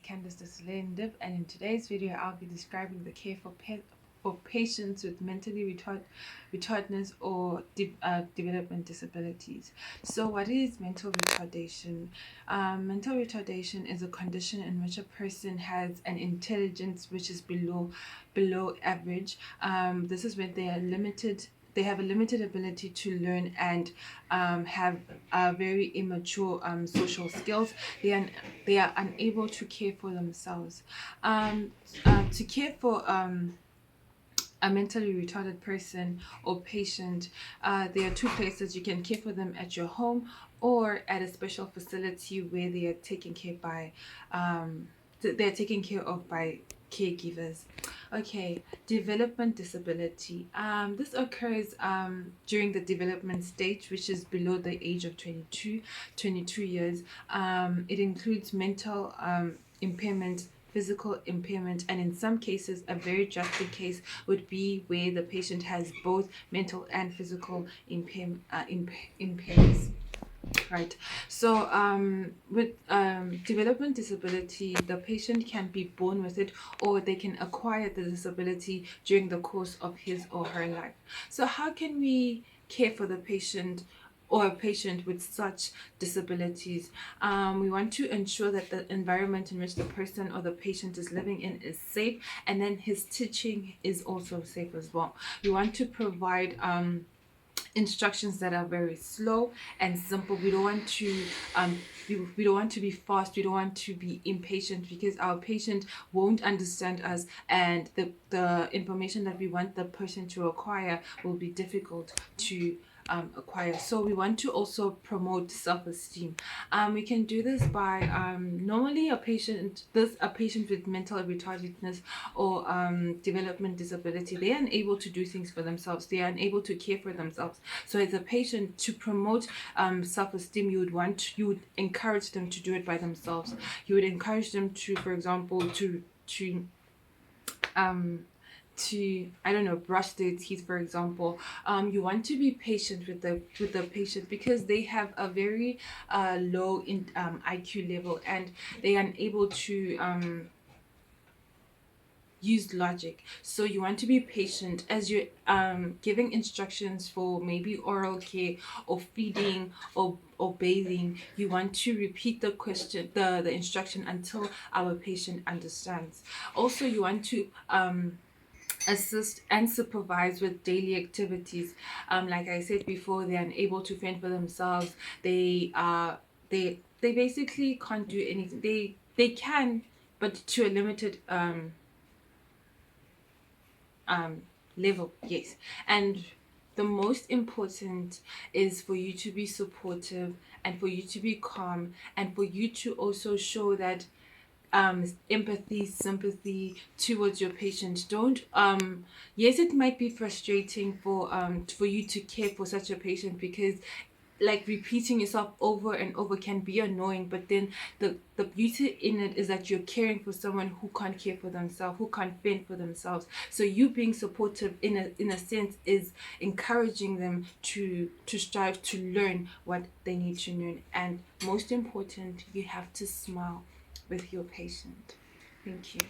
Candace Dip, and in today's video I'll be describing the care for patients with mentally retardedness or development disabilities. So what is mental retardation? Mental retardation is a condition in which a person has an intelligence which is below average. This is when they have a limited ability to learn and have very immature social skills. They are unable to care for themselves. To care for a mentally retarded person or patient, there are two places you can care for them: at your home or at a special facility where they are taken care by they're taken care of by caregivers. Okay, development disability. This occurs during the development stage, which is below the age of 22 years. It includes mental impairment, physical impairment, and in some cases a very drastic case would be where the patient has both mental and physical impairments. Right. So with development disability, the patient can be born with it, or they can acquire the disability during the course of his or her life. So how can we care for the patient or a patient with such disabilities? We want to ensure that the environment in which the person or the patient is living in is safe, and then his teaching is also safe as well. We want to provide instructions that are very slow and simple. We don't want to we don't want to be fast. We don't want to be impatient, because our patient won't understand us, and the information that we want the person to acquire will be difficult to acquire. So we want to also promote self-esteem. We can do this by normally a patient with mental retardedness or development disability, they are unable to do things for themselves. They are unable to care for themselves. So as a patient, to promote self-esteem, you would encourage them to do it by themselves. You would encourage them to, for example, I don't know, brush their teeth, for example. You want to be patient with the patient, because they have a very low IQ level, and they are unable to use logic. So you want to be patient as you're giving instructions for maybe oral care or feeding or bathing. You want to repeat the instruction until our patient understands. Also, you want to assist and supervise with daily activities. Like I said before, they're unable to fend for themselves. They basically can't do anything. They can, but to a limited level. Yes. And the most important is for you to be supportive, and for you to be calm, and for you to also show that empathy, sympathy towards your patient. Don't yes, it might be frustrating for you to care for such a patient, because like repeating yourself over and over can be annoying, but then the beauty in it is that you're caring for someone who can't care for themselves, who can't fend for themselves. So you being supportive in a sense is encouraging them to strive to learn what they need to learn. And most important, you have to smile with your patient. Thank you.